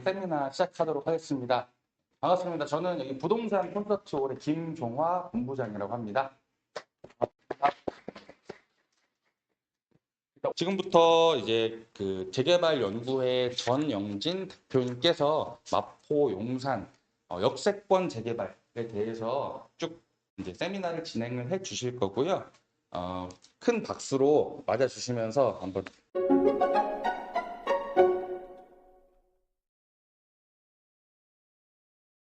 세미나 시작하도록 하겠습니다. 반갑습니다. 저는 여기 부동산 콘서트홀의 김종화 본부장이라고 합니다. 지금부터 이제 그 재개발 연구회 전영진 대표님께서 마포 용산 역세권 재개발에 대해서 쭉 이제 세미나를 진행을 해 주실 거고요. 큰 박수로 맞아 주시면서 한번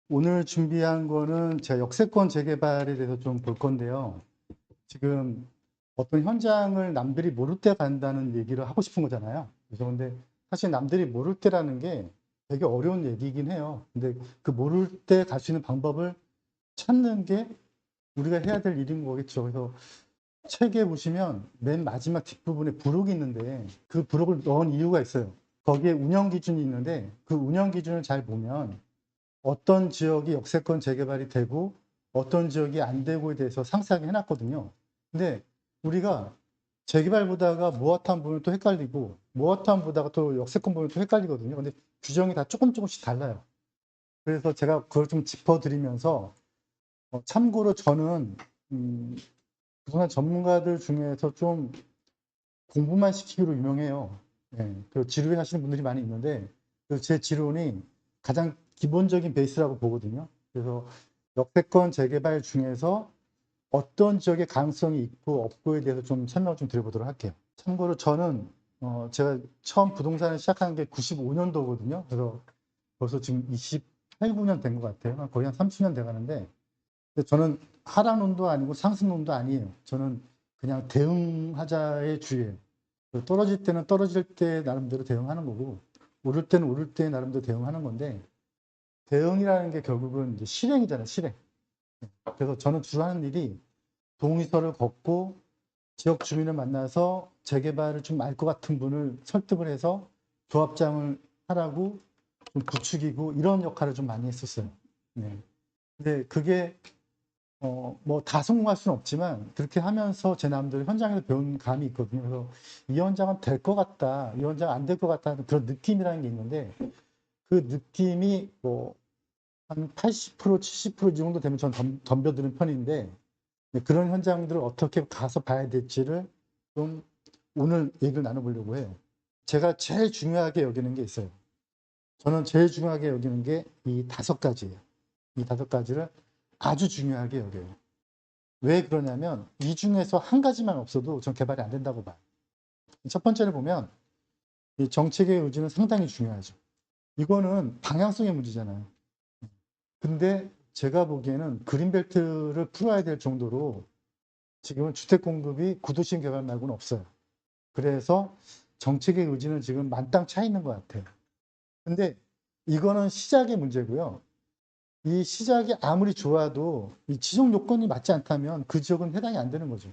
오늘 준비한 거는 제가 역세권 재개발에 대해서 좀 볼 건데요. 지금 어떤 현장을 남들이 모를 때 간다는 얘기를 하고 싶은 거잖아요. 그래서 근데 사실 남들이 모를 때라는 게 되게 어려운 얘기이긴 해요. 근데 그 모를 때 갈 수 있는 방법을 찾는 게 우리가 해야 될 일인 거겠죠. 그래서 책에 보시면 맨 마지막 뒷부분에 부록이 있는데 그 부록을 넣은 이유가 있어요. 거기에 운영 기준이 있는데 그 운영 기준을 잘 보면 어떤 지역이 역세권 재개발이 되고 어떤 지역이 안 되고에 대해서 상세하게 해놨거든요. 근데 우리가 재개발 보다가 모아타운 보면 또 헷갈리고 모아타운 보다가 또 역세권 보면 또 헷갈리거든요. 근데 규정이 다 조금씩 달라요. 그래서 제가 그걸 좀 짚어드리면서 참고로 저는 부동산 전문가들 중에서 좀 공부만 시키기로 유명해요. 예, 그 지루해 하시는 분들이 많이 있는데 제 지론이 가장 기본적인 베이스라고 보거든요. 그래서 역세권 재개발 중에서 어떤 지역에 가능성이 있고 없고에 대해서 좀 설명을 좀 드려보도록 할게요. 참고로 저는 제가 처음 부동산을 시작한 게 95년도거든요. 그래서 벌써 지금 28, 9년 된 것 같아요. 거의 한 30년 돼 가는데 저는 하락론도 아니고 상승론도 아니에요. 저는 그냥 대응하자의 주의예요. 떨어질 때는 떨어질 때 나름대로 대응하는 거고 오를 때는 오를 때 나름대로 대응하는 건데 대응이라는 게 결국은 이제 실행이잖아요. 실행. 그래서 저는 주로 하는 일이 동의서를 걷고 지역 주민을 만나서 재개발을 좀 알 것 같은 분을 설득을 해서 조합장을 하라고 좀 부추기고 이런 역할을 좀 많이 했었어요. 네. 근데 그게 뭐 다 성공할 수는 없지만 그렇게 하면서 제 나름대로 현장에서 배운 감이 있거든요. 그래서 이 현장은 될 것 같다, 이 현장 안 될 것 같다는 그런 느낌이라는 게 있는데 그 느낌이 뭐 한 80%, 70% 이 정도 되면 전 덤벼드는 편인데 그런 현장들을 어떻게 가서 봐야 될지를 좀 오늘 얘기를 나눠보려고 해요. 제가 제일 중요하게 여기는 게 있어요. 저는 제일 중요하게 여기는 게 이 5가지예요. 이 5가지를 아주 중요하게 여겨요. 왜 그러냐면 이 중에서 한 가지만 없어도 전 개발이 안 된다고 봐요. 첫 번째를 보면 이 정책의 의지는 상당히 중요하죠. 이거는 방향성의 문제잖아요. 근데 제가 보기에는 그린벨트를 풀어야 될 정도로 지금은 주택 공급이 구도심 개발 말고는 없어요. 그래서 정책의 의지는 지금 만땅 차 있는 것 같아요. 근데 이거는 시작의 문제고요. 이 시작이 아무리 좋아도 이 지정 요건이 맞지 않다면 그 지역은 해당이 안 되는 거죠.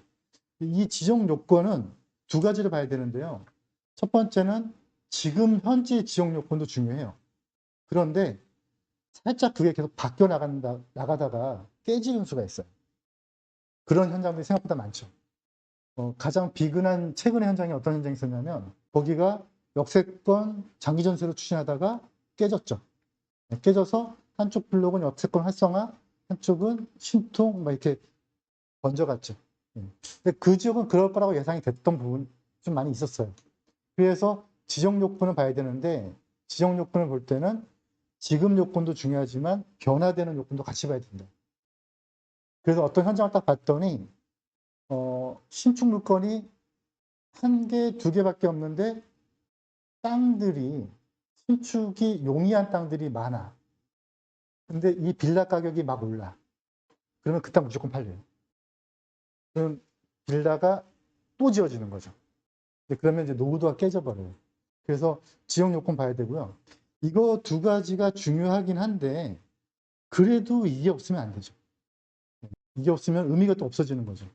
이 지정 요건은 2가지를 봐야 되는데요. 첫 번째는 지금 현재 지정 요건도 중요해요. 그런데 살짝 그게 계속 바뀌어 나가다가 깨지는 수가 있어요. 그런 현장들이 생각보다 많죠. 가장 비근한 최근의 현장이 어떤 현장이 있었냐면 거기가 역세권 장기 전세로 추진하다가 깨졌죠. 깨져서 한쪽 블록은 역세권 활성화, 한쪽은 신통 막 이렇게 번져갔죠. 근데 그 지역은 그럴 거라고 예상이 됐던 부분 좀 많이 있었어요. 그래서 지정 요건을 봐야 되는데 지정 요건을 볼 때는 지금 요건도 중요하지만 변화되는 요건도 같이 봐야 된다. 그래서 어떤 현장을 딱 봤더니 신축 물건이 1개, 2개밖에 없는데 땅들이 신축이 용이한 땅들이 많아. 근데 이 빌라 가격이 막 올라. 그러면 그 땅 무조건 팔려요. 그럼 빌라가 또 지어지는 거죠. 그러면 이제 노후도가 깨져버려요. 그래서 지역 요건 봐야 되고요. 이거 2가지가 중요하긴 한데 그래도 이게 없으면 안 되죠. 이게 없으면 의미가 또 없어지는 거죠.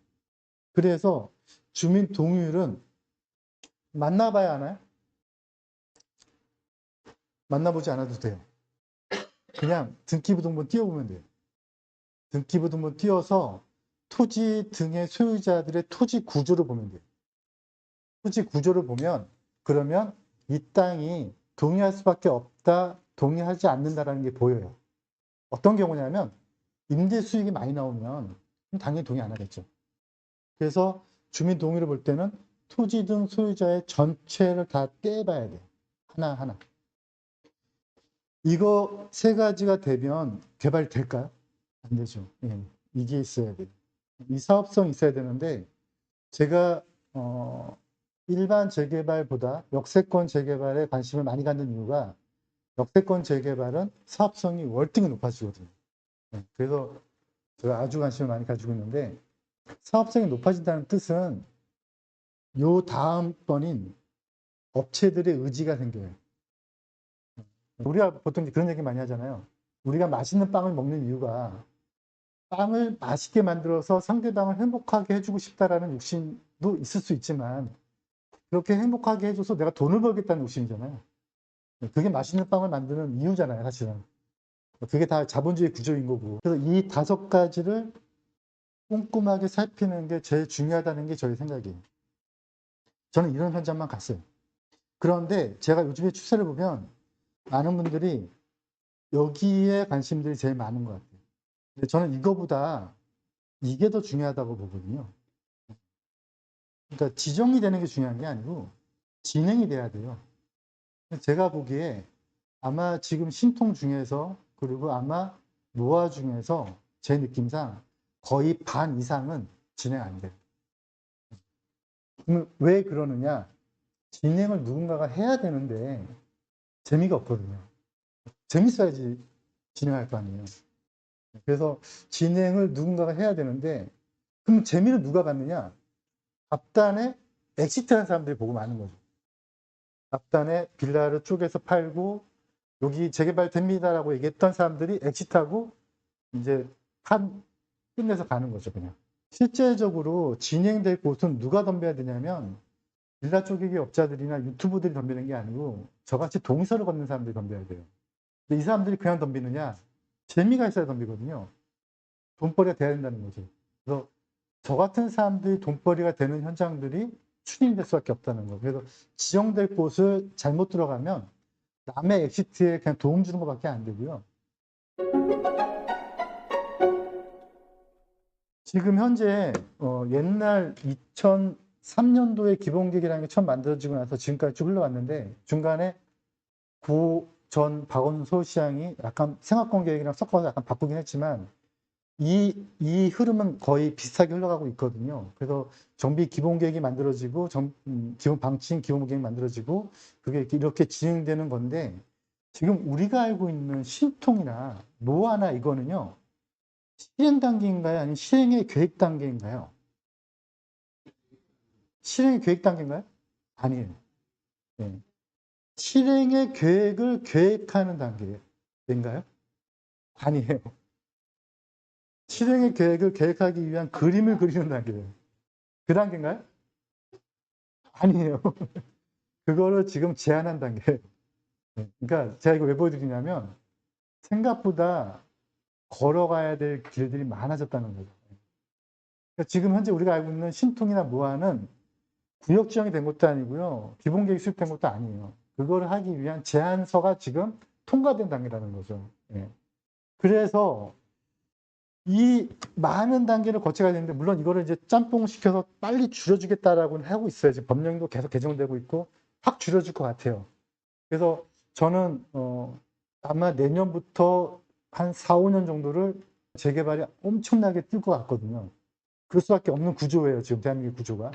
그래서 주민 동의율은 만나봐야 하나요? 만나보지 않아도 돼요. 그냥 등기부등본 띄워보면 돼요. 등기부등본 띄워서 토지 등의 소유자들의 토지 구조를 보면 돼요. 토지 구조를 보면 그러면 이 땅이 동의할 수밖에 없다 동의하지 않는다라는 게 보여요. 어떤 경우냐면 임대 수익이 많이 나오면 당연히 동의 안 하겠죠. 그래서 주민 동의를 볼 때는 토지 등 소유자의 전체를 다 떼봐야 돼요. 하나하나. 이거 세 가지가 되면 개발될까요? 안 되죠. 예, 이게 있어야 돼요. 이 사업성이 있어야 되는데 제가 일반 재개발보다 역세권 재개발에 관심을 많이 갖는 이유가 역세권 재개발은 사업성이 월등히 높아지거든요. 예, 그래서 제가 아주 관심을 많이 가지고 있는데 사업성이 높아진다는 뜻은 요 다음번인 업체들의 의지가 생겨요. 우리가 보통 그런 얘기 많이 하잖아요. 우리가 맛있는 빵을 먹는 이유가 빵을 맛있게 만들어서 상대방을 행복하게 해주고 싶다라는 욕심도 있을 수 있지만 그렇게 행복하게 해줘서 내가 돈을 벌겠다는 욕심이잖아요. 그게 맛있는 빵을 만드는 이유잖아요, 사실은. 그게 다 자본주의 구조인 거고. 그래서 이 5가지를 꼼꼼하게 살피는 게 제일 중요하다는 게 저의 생각이에요. 저는 이런 현장만 갔어요. 그런데 제가 요즘에 추세를 보면 많은 분들이 여기에 관심들이 제일 많은 것 같아요. 근데 저는 이거보다 이게 더 중요하다고 보거든요. 그러니까 지정이 되는 게 중요한 게 아니고 진행이 돼야 돼요. 제가 보기에 아마 지금 신통 중에서 그리고 아마 노화 중에서 제 느낌상 거의 반 이상은 진행 안 돼요. 왜 그러느냐? 진행을 누군가가 해야 되는데 재미가 없거든요. 재밌어야지 진행할 거 아니에요. 그래서 진행을 누군가가 해야 되는데 그럼 재미를 누가 갖느냐? 앞단에 엑시트하는 사람들이 보고 마는 거죠. 앞단에 빌라를 쪼개서 팔고 여기 재개발됩니다라고 얘기했던 사람들이 엑시트하고 이제 끝내서 가는 거죠, 그냥. 실제적으로 진행될 곳은 누가 덤벼야 되냐면 빌라 쪼개기 업자들이나 유튜브들이 덤비는 게 아니고 저같이 동서를 걷는 사람들이 덤벼야 돼요. 근데 이 사람들이 그냥 덤비느냐? 재미가 있어야 덤비거든요. 돈벌이가 돼야 된다는 거죠. 그래서 저 같은 사람들이 돈벌이가 되는 현장들이 추진될 수밖에 없다는 거예요. 그래서 지정될 곳을 잘못 들어가면 남의 엑시트에 그냥 도움 주는 것밖에 안 되고요. 지금 현재 옛날 2003년도에 기본계획이라는 게 처음 만들어지고 나서 지금까지 쭉 흘러왔는데 중간에 전 박원순 서울시장이 약간 생활권 계획이랑 섞어서 약간 바꾸긴 했지만 이 흐름은 거의 비슷하게 흘러가고 있거든요. 그래서 정비 기본계획이 만들어지고 기본 방침 기본계획이 만들어지고 그게 이렇게 진행되는 건데 지금 우리가 알고 있는 신통이나 노화나 이거는요. 실행 단계인가요? 아니면 실행의 계획 단계인가요? 실행의 계획 단계인가요? 아니에요. 네. 실행의 계획을 계획하는 단계인가요? 아니에요. 실행의 계획을 계획하기 위한 그림을 그리는 단계예요. 그 단계인가요? 아니에요. 그거를 지금 제안한 단계예요. 그러니까 제가 이거 왜 보여드리냐면 생각보다 걸어가야 될 길들이 많아졌다는 거죠. 그러니까 지금 현재 우리가 알고 있는 신통이나 무한은 구역 지정이 된 것도 아니고요. 기본계획 수립된 것도 아니에요. 그거를 하기 위한 제안서가 지금 통과된 단계라는 거죠. 예. 그래서 이 많은 단계를 거쳐가야 되는데 물론 이거를 이제 짬뽕 시켜서 빨리 줄여주겠다라고는 하고 있어요. 지금 법령도 계속 개정되고 있고 확 줄여줄 것 같아요. 그래서 저는 아마 내년부터 한 4, 5년 정도를 재개발이 엄청나게 뛸 것 같거든요. 그럴 수밖에 없는 구조예요. 지금 대한민국 구조가.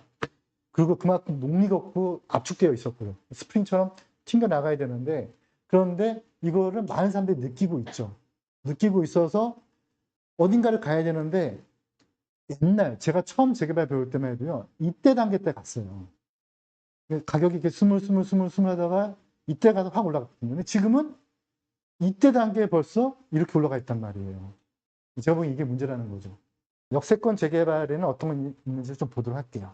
그리고 그만큼 녹리가 없고 압축되어 있었고요. 스프링처럼 튕겨 나가야 되는데 그런데 이거를 많은 사람들이 느끼고 있죠. 느끼고 있어서 어딘가를 가야 되는데 옛날 제가 처음 재개발 배울 때만 해도요. 이때 단계 때 갔어요. 가격이 이렇게 스물 하다가 이때 가서 확 올라갔거든요. 근데 지금은 이때 단계에 벌써 이렇게 올라가 있단 말이에요. 제가 보기엔 이게 문제라는 거죠. 역세권 재개발에는 어떤 게 있는지 좀 보도록 할게요.